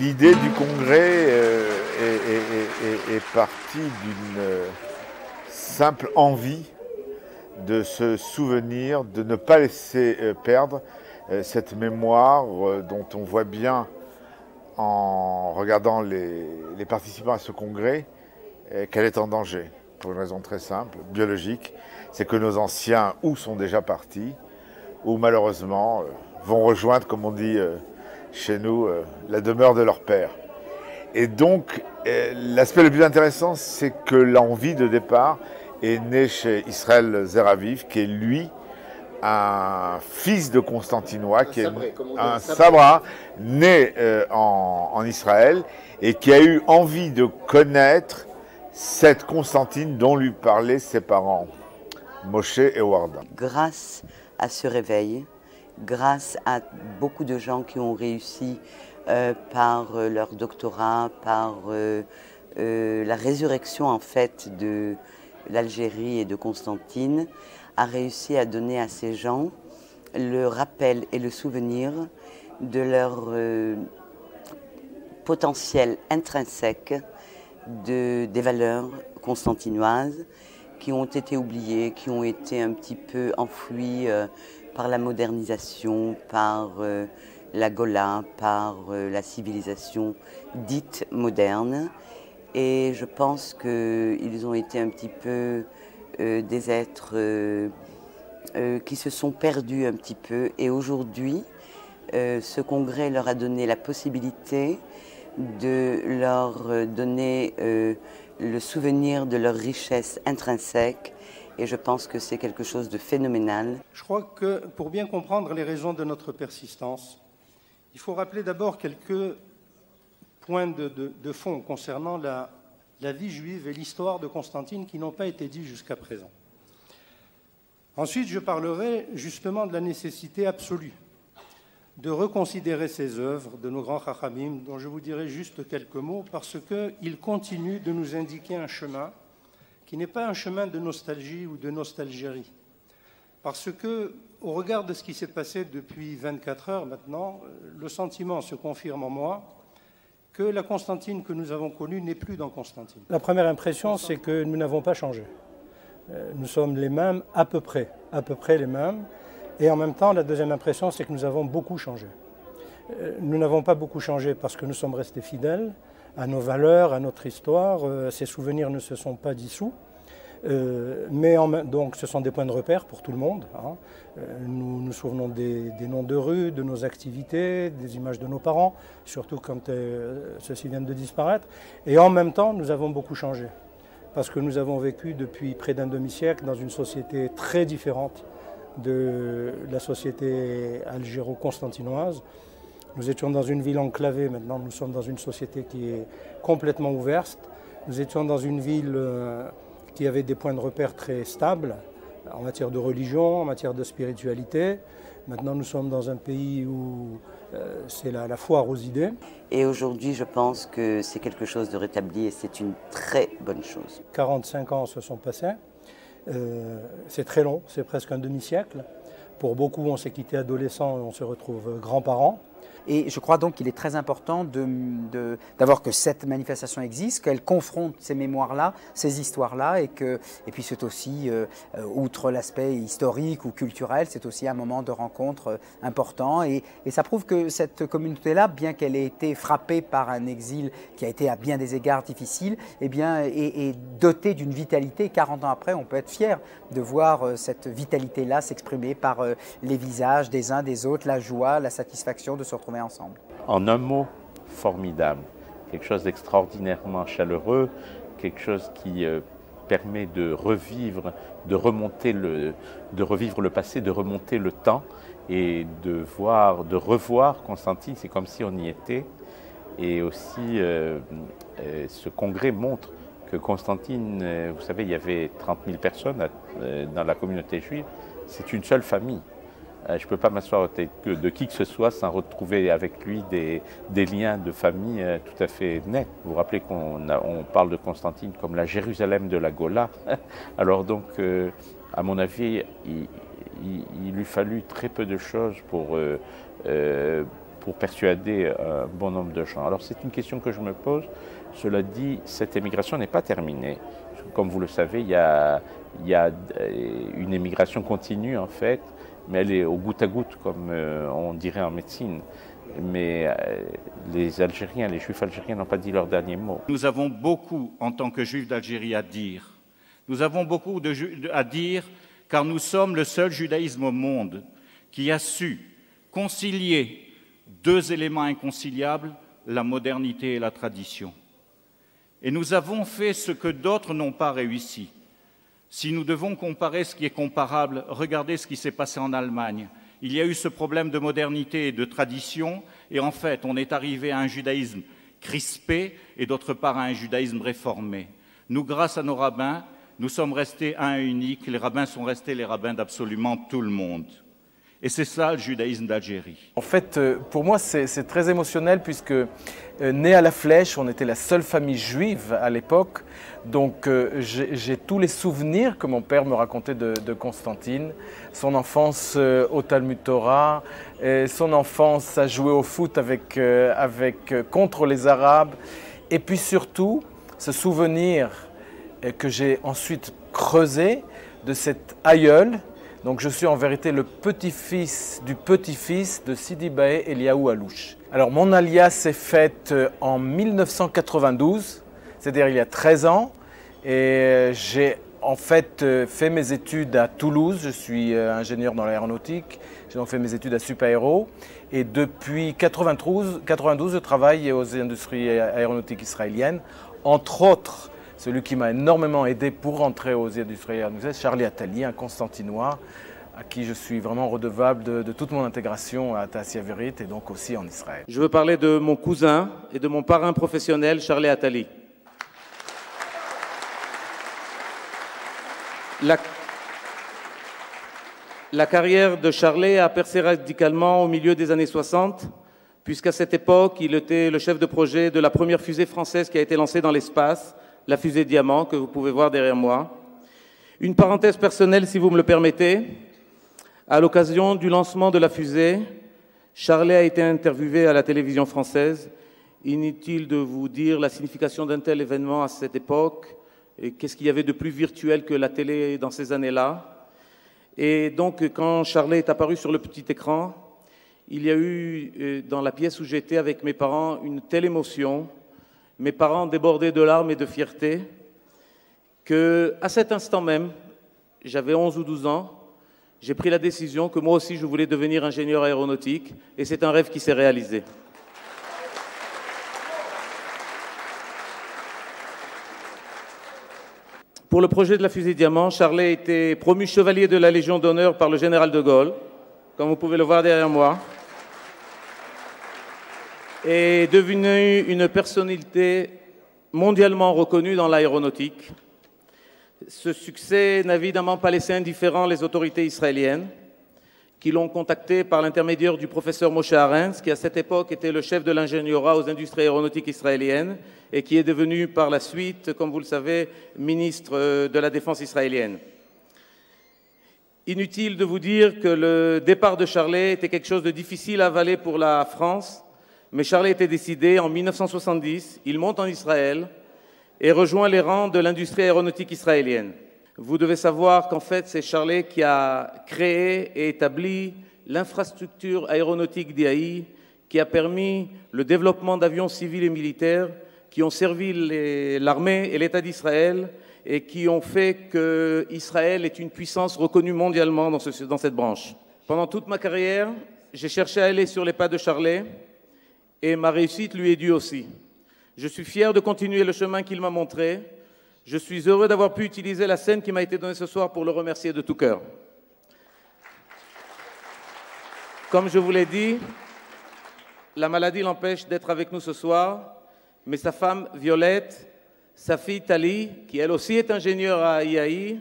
L'idée du congrès est partie d'une simple envie de se souvenir, de ne pas laisser perdre cette mémoire dont on voit bien en regardant les participants à ce congrès qu'elle est en danger, pour une raison très simple, biologique, c'est que nos anciens ou sont déjà partis, ou malheureusement vont rejoindre, comme on dit chez nous, la demeure de leur père. Et donc, l'aspect le plus intéressant, c'est que l'envie de départ est née chez Israël Zeraviv, qui est lui un fils de Constantinois, qui est un sabra, né en Israël, et qui a eu envie de connaître cette Constantine dont lui parlaient ses parents, Moshe et Warda. Grâce à ce réveil, grâce à beaucoup de gens qui ont réussi par leur doctorat, par la résurrection en fait de l'Algérie et de Constantine, a réussi à donner à ces gens le rappel et le souvenir de leur potentiel intrinsèque des valeurs constantinoises qui ont été oubliées, qui ont été un petit peu enfouies par la modernisation, par la Gola, par la civilisation dite moderne. Et je pense qu'ils ont été un petit peu des êtres qui se sont perdus un petit peu. Et aujourd'hui, ce congrès leur a donné la possibilité de leur donner le souvenir de leur richesse intrinsèque. Et je pense que c'est quelque chose de phénoménal. Je crois que pour bien comprendre les raisons de notre persistance, il faut rappeler d'abord quelques points de fond concernant la vie juive et l'histoire de Constantine qui n'ont pas été dits jusqu'à présent. Ensuite, je parlerai justement de la nécessité absolue de reconsidérer ces œuvres de nos grands chachamim, dont je vous dirai juste quelques mots, parce qu'ils continuent de nous indiquer un chemin qui n'est pas un chemin de nostalgie ou de nostalgérie. Parce que, au regard de ce qui s'est passé depuis 24 heures maintenant, le sentiment se confirme en moi que la Constantine que nous avons connue n'est plus dans Constantine. La première impression, c'est que nous n'avons pas changé. Nous sommes les mêmes à peu près les mêmes. Et en même temps, la deuxième impression, c'est que nous avons beaucoup changé. Nous n'avons pas beaucoup changé parce que nous sommes restés fidèles à nos valeurs, à notre histoire. Ces souvenirs ne se sont pas dissous. Donc ce sont des points de repère pour tout le monde. Hein. Nous nous souvenons des noms de rues, de nos activités, des images de nos parents, surtout quand ceux-ci viennent de disparaître. Et en même temps, nous avons beaucoup changé. Parce que nous avons vécu depuis près d'un demi-siècle dans une société très différente de la société algéro-constantinoise. Nous étions dans une ville enclavée, maintenant nous sommes dans une société qui est complètement ouverte. Nous étions dans une ville qui avait des points de repère très stables en matière de religion, en matière de spiritualité. Maintenant nous sommes dans un pays où c'est la foire aux idées. Et aujourd'hui, je pense que c'est quelque chose de rétabli et c'est une très bonne chose. 45 ans se sont passés. C'est très long, c'est presque un demi-siècle. Pour beaucoup, on s'est quitté adolescent et on se retrouve grands-parents. Et je crois donc qu'il est très important d'avoir que cette manifestation existe, qu'elle confronte ces mémoires-là, ces histoires-là, et puis c'est aussi, outre l'aspect historique ou culturel, c'est aussi un moment de rencontre important. Et ça prouve que cette communauté-là, bien qu'elle ait été frappée par un exil qui a été à bien des égards difficile, eh bien, est dotée d'une vitalité. 40 ans après, on peut être fier de voir cette vitalité-là s'exprimer par les visages des uns des autres, la joie, la satisfaction de se retrouver ensemble. En un mot, formidable. Quelque chose d'extraordinairement chaleureux, quelque chose qui permet de revivre, de revivre le passé, de remonter le temps et de revoir Constantine, c'est comme si on y était. Et aussi, ce congrès montre que Constantine, vous savez, il y avait 30 000 personnes dans la communauté juive, c'est une seule famille. Je ne peux pas m'asseoir de qui que ce soit sans retrouver avec lui des liens de famille tout à fait nets. Vous vous rappelez qu'on parle de Constantine comme la Jérusalem de la Gola. Alors donc, à mon avis, il lui fallut très peu de choses pour persuader un bon nombre de gens. Alors c'est une question que je me pose. Cela dit, cette émigration n'est pas terminée. Comme vous le savez, il y a une émigration continue en fait, mais elle est au goutte à goutte, comme on dirait en médecine. Mais les Algériens, les Juifs algériens n'ont pas dit leur dernier mot. Nous avons beaucoup, en tant que Juifs d'Algérie, à dire. Nous avons beaucoup à dire, car nous sommes le seul judaïsme au monde qui a su concilier deux éléments inconciliables, la modernité et la tradition. Et nous avons fait ce que d'autres n'ont pas réussi. Si nous devons comparer ce qui est comparable, regardez ce qui s'est passé en Allemagne. Il y a eu ce problème de modernité et de tradition, et en fait, on est arrivé à un judaïsme crispé et d'autre part à un judaïsme réformé. Nous, grâce à nos rabbins, nous sommes restés un et unique. Les rabbins sont restés les rabbins d'absolument tout le monde. Et c'est ça le judaïsme d'Algérie. En fait, pour moi, c'est très émotionnel puisque, né à la Flèche, on était la seule famille juive à l'époque. Donc, j'ai tous les souvenirs que mon père me racontait de Constantine. Son enfance au Talmud Torah, son enfance à jouer au foot contre les Arabes. Et puis surtout, ce souvenir que j'ai ensuite creusé de cet aïeul. Donc je suis en vérité le petit-fils du petit-fils de Sidi Baé Eliaou Alouche. Alors mon alias s'est faite en 1992, c'est-à-dire il y a 13 ans. Et j'ai en fait fait mes études à Toulouse, je suis ingénieur dans l'aéronautique. J'ai donc fait mes études à Supaéro. Et depuis 1992, je travaille aux industries aéronautiques israéliennes, entre autres. Celui qui m'a énormément aidé pour rentrer aux industries aéronautiques, Charlie Attali, un Constantinois, à qui je suis vraiment redevable de toute mon intégration à Taasia Avirit et donc aussi en Israël. Je veux parler de mon cousin et de mon parrain professionnel, Charlie Attali. La carrière de Charlie a percé radicalement au milieu des années 60, puisqu'à cette époque, il était le chef de projet de la première fusée française qui a été lancée dans l'espace, la fusée Diamant, que vous pouvez voir derrière moi. Une parenthèse personnelle, si vous me le permettez. À l'occasion du lancement de la fusée, Charlie a été interviewé à la télévision française. Inutile de vous dire la signification d'un tel événement à cette époque, et qu'est-ce qu'il y avait de plus virtuel que la télé dans ces années-là. Et donc, quand Charlie est apparu sur le petit écran, il y a eu, dans la pièce où j'étais avec mes parents, une telle émotion. Mes parents débordaient de larmes et de fierté, qu'à cet instant même, j'avais 11 ou 12 ans, j'ai pris la décision que moi aussi je voulais devenir ingénieur aéronautique et c'est un rêve qui s'est réalisé. Pour le projet de la fusée Diamant, Charlet a été promu chevalier de la Légion d'honneur par le général de Gaulle, comme vous pouvez le voir derrière moi, et est devenu une personnalité mondialement reconnue dans l'aéronautique. Ce succès n'a évidemment pas laissé indifférents les autorités israéliennes, qui l'ont contacté par l'intermédiaire du professeur Moshe Arens, qui à cette époque était le chef de l'ingénierat aux industries aéronautiques israéliennes et qui est devenu par la suite, comme vous le savez, ministre de la Défense israélienne. Inutile de vous dire que le départ de Charlet était quelque chose de difficile à avaler pour la France, mais Charlet était décidé en 1970, il monte en Israël et rejoint les rangs de l'industrie aéronautique israélienne. Vous devez savoir qu'en fait, c'est Charlet qui a créé et établi l'infrastructure aéronautique d'IAI qui a permis le développement d'avions civils et militaires qui ont servi l'armée et l'État d'Israël et qui ont fait qu'Israël est une puissance reconnue mondialement dans cette branche. Pendant toute ma carrière, j'ai cherché à aller sur les pas de Charlet et ma réussite lui est due aussi. Je suis fier de continuer le chemin qu'il m'a montré. Je suis heureux d'avoir pu utiliser la scène qui m'a été donnée ce soir pour le remercier de tout cœur. Comme je vous l'ai dit, la maladie l'empêche d'être avec nous ce soir, mais sa femme Violette, sa fille Tali, qui elle aussi est ingénieure à IAI,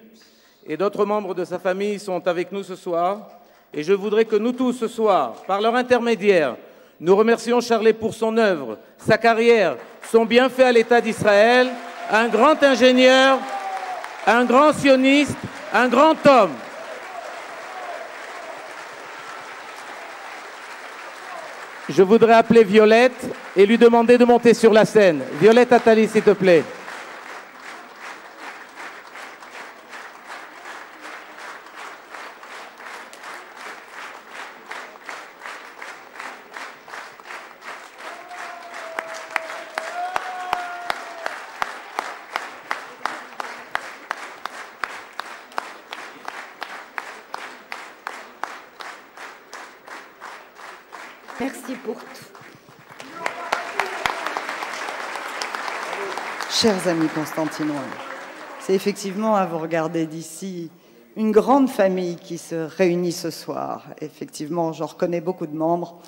et d'autres membres de sa famille sont avec nous ce soir. Et je voudrais que nous tous ce soir, par leur intermédiaire, nous remercions Charlet pour son œuvre, sa carrière, son bienfait à l'État d'Israël, un grand ingénieur, un grand sioniste, un grand homme. Je voudrais appeler Violette et lui demander de monter sur la scène. Violette Attali, s'il te plaît. Merci pour tout. Chers amis constantinois, c'est effectivement, à vous regarder d'ici, une grande famille qui se réunit ce soir. Effectivement, j'en reconnais beaucoup de membres.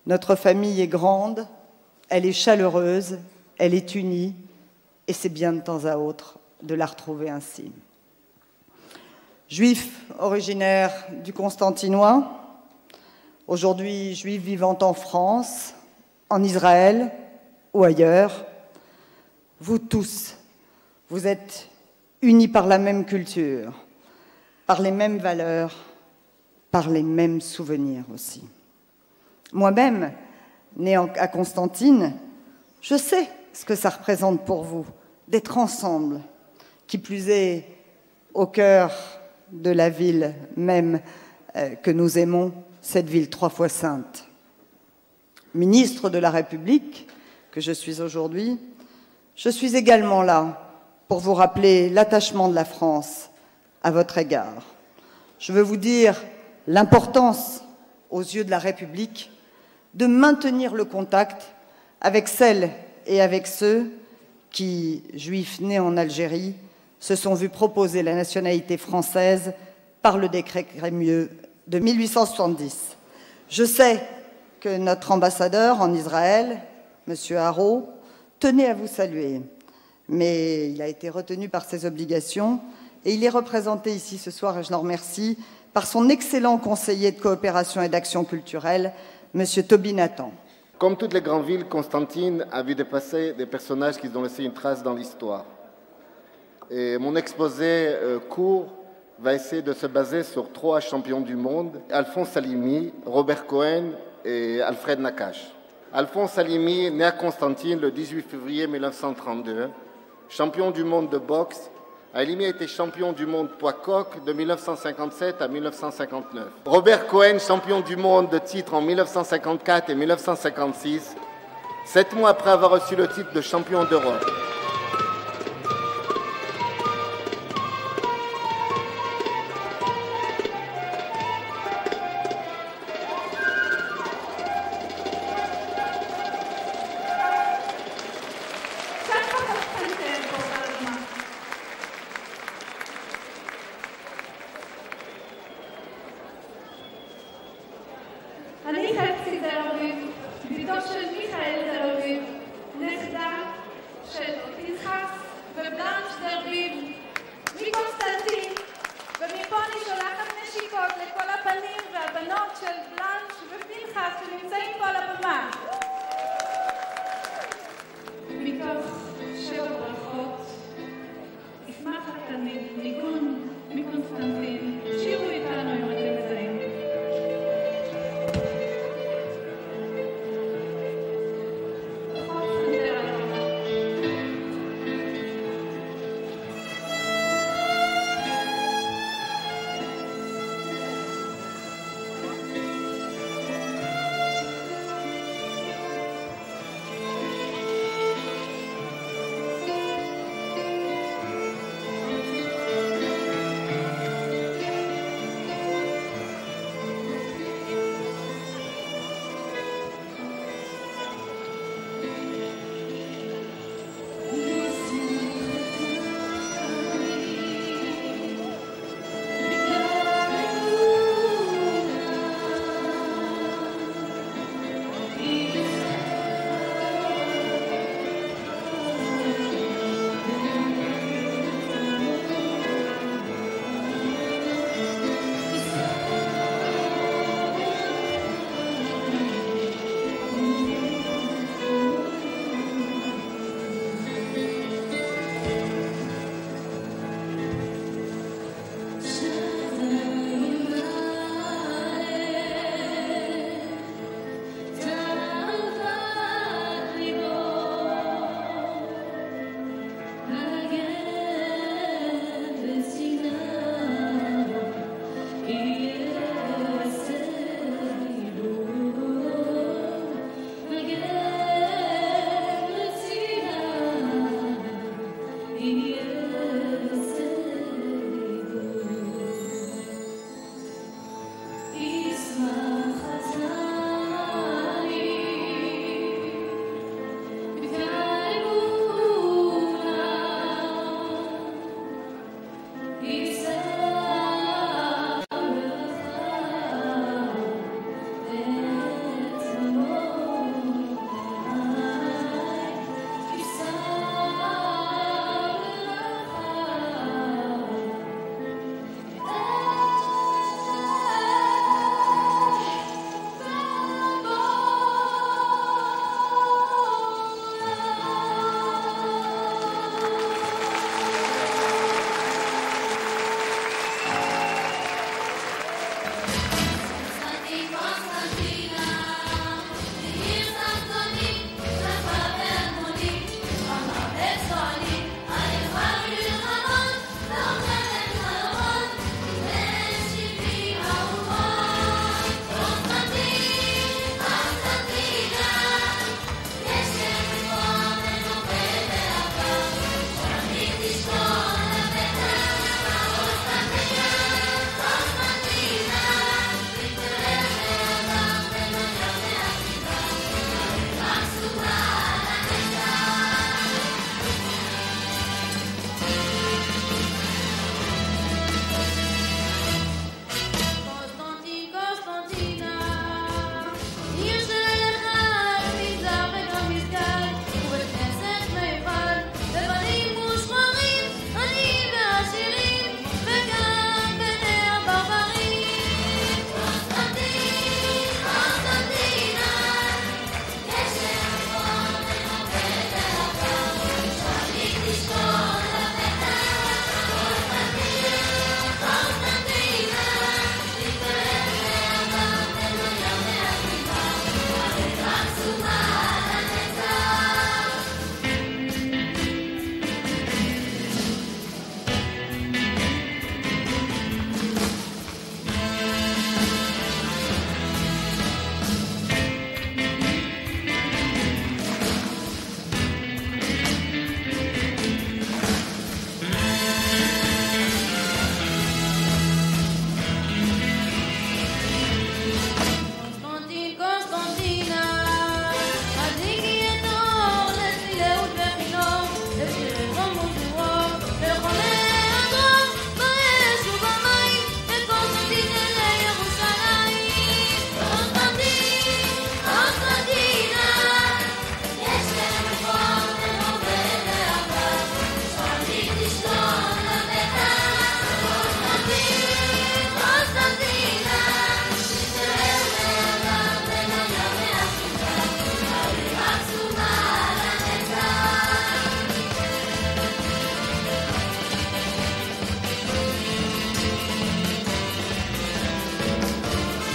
Notre famille est grande, elle est chaleureuse, elle est unie, et c'est bien de temps à autre de la retrouver ainsi. Juif originaire du Constantinois, aujourd'hui juif vivant en France, en Israël ou ailleurs, vous tous, vous êtes unis par la même culture, par les mêmes valeurs, par les mêmes souvenirs aussi. Moi-même, née à Constantine, je sais ce que ça représente pour vous d'être ensemble, qui plus est au cœur de la ville même que nous aimons, cette ville 3 fois sainte. Ministre de la République, que je suis aujourd'hui, je suis également là pour vous rappeler l'attachement de la France à votre égard. Je veux vous dire l'importance, aux yeux de la République, de maintenir le contact avec celles et avec ceux qui, juifs nés en Algérie, se sont vus proposer la nationalité française par le décret Crémieux de 1870. Je sais que notre ambassadeur en Israël, M. Haro, tenait à vous saluer, mais il a été retenu par ses obligations et il est représenté ici ce soir, et je l'en remercie, par son excellent conseiller de coopération et d'action culturelle, M. Toby Nathan. Comme toutes les grandes villes, Constantine a vu dépasser des personnages qui ont laissé une trace dans l'histoire. Et mon exposé court va essayer de se baser sur 3 champions du monde, Alphonse Halimi, Robert Cohen et Alfred Nakache. Alphonse Halimi, né à Constantine le 18 février 1932, champion du monde de boxe. Halimi a été champion du monde poids coq de 1957 à 1959. Robert Cohen, champion du monde de titre en 1954 et 1956, 7 mois après avoir reçu le titre de champion d'Europe. אני חצי זרביב, ביתו של מיכאל זרביב, נכדה של פנחס ובלנש זרביב, מקונסטנטין, ומפה אני שולחת נשיקות לכל הבנים והבנות של בלנש ופנחס שנמצאים פה על הבמה. מתוך 7 ברכות, אשמח לתלמיד ניגון מקונסטנטין, שירו איתנו אם אתם מזהים.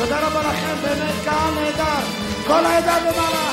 תודה רבה לכם, באמת קהל נהדר. כל העדה למעלה.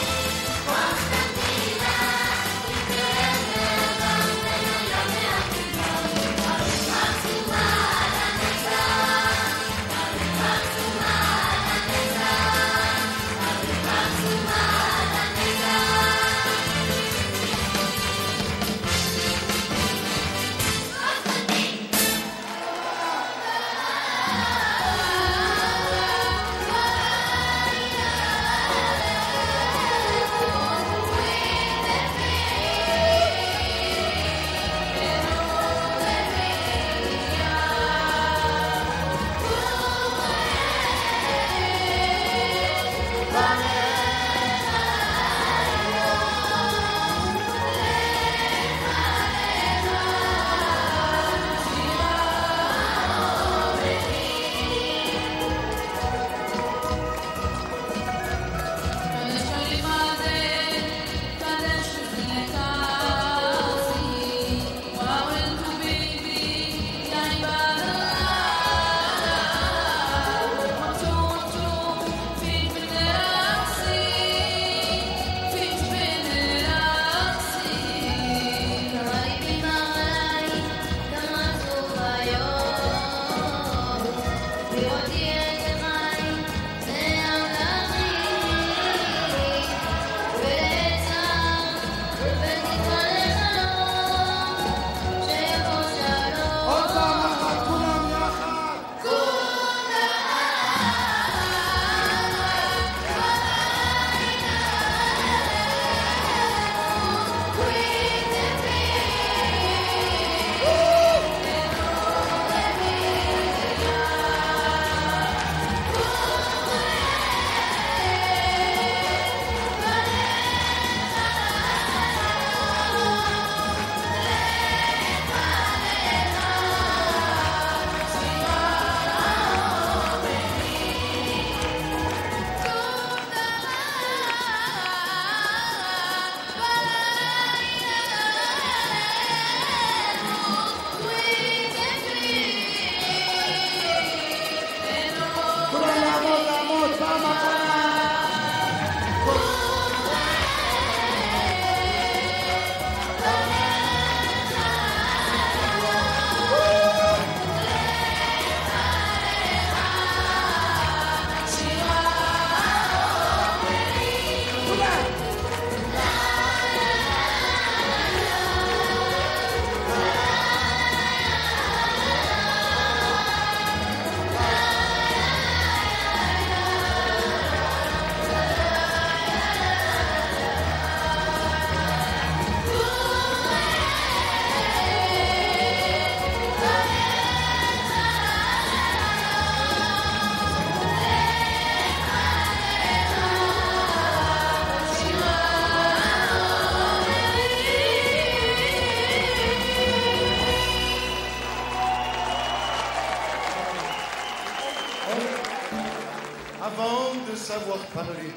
Avant de savoir parler,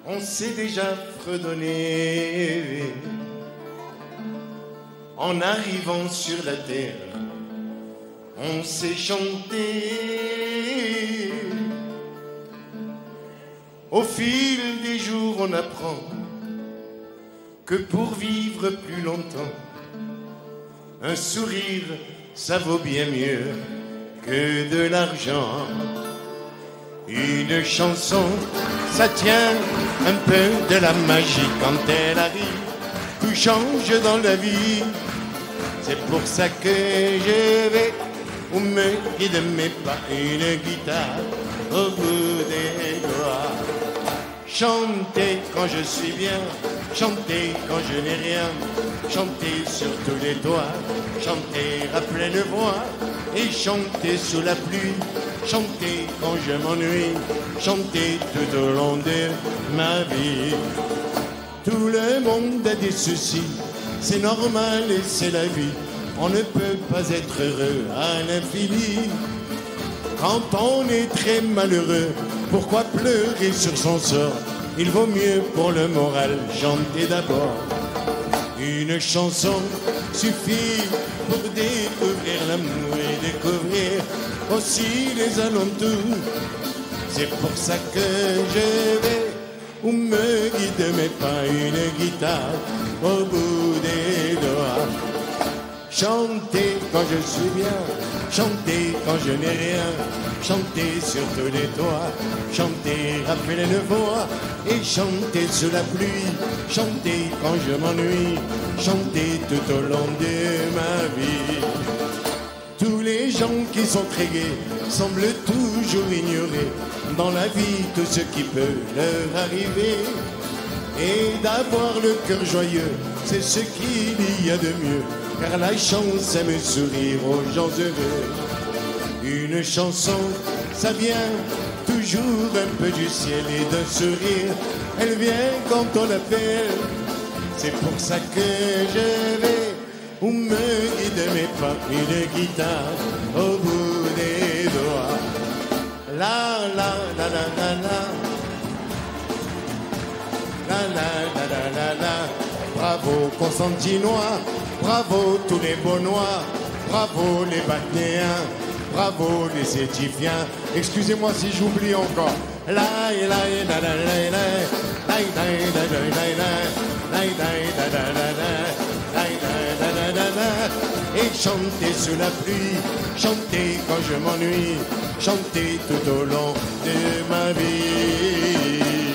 on s'est déjà fredonné. En arrivant sur la terre, on s'est chanté. Au fil des jours, on apprend que pour vivre plus longtemps, un sourire, ça vaut bien mieux que de l'argent. Une chanson, ça tient un peu de la magie quand elle arrive. Tout change dans la vie. C'est pour ça que je vais où me guide mes pas, une guitare au bout des doigts. Chanter quand je suis bien, chanter quand je n'ai rien, chanter sur tous les toits, chanter à pleine voix, et chanter sous la pluie, chanter quand je m'ennuie, chanter tout au long de ma vie. Tout le monde a des soucis, c'est normal et c'est la vie. On ne peut pas être heureux à l'infini. Quand on est très malheureux, pourquoi pleurer sur son sort? Il vaut mieux pour le moral chanter d'abord. Une chanson suffit pour découvrir l'amour et découvrir aussi les alentours. C'est pour ça que je vais où me guide mes pas, une guitare au bout des doigts. Chanter quand je suis bien, chanter quand je n'ai rien, chanter sur tous les toits, chanter à pleine voix et chanter sous la pluie, chanter quand je m'ennuie, chanter tout au long de ma vie. Tous les gens qui sont très gais semblent toujours ignorer dans la vie tout ce qui peut leur arriver. Et d'avoir le cœur joyeux, c'est ce qu'il y a de mieux, car la chance aime sourire aux gens heureux. Une chanson, ça vient toujours un peu du ciel et d'un sourire, elle vient quand on l'appelle. C'est pour ça que je vais où me guide mes pas, une guitare au bout des doigts. La la la la la la, la la la la la la. Bravo Constantinois, bravo tous les Beaunois, bravo les Batnéens, bravo les Étifiens. Excusez-moi si j'oublie encore. La la la la la la, la la la la la, la la la la. Et chanter sous la pluie, chanter quand je m'ennuie, chanter tout au long de ma vie.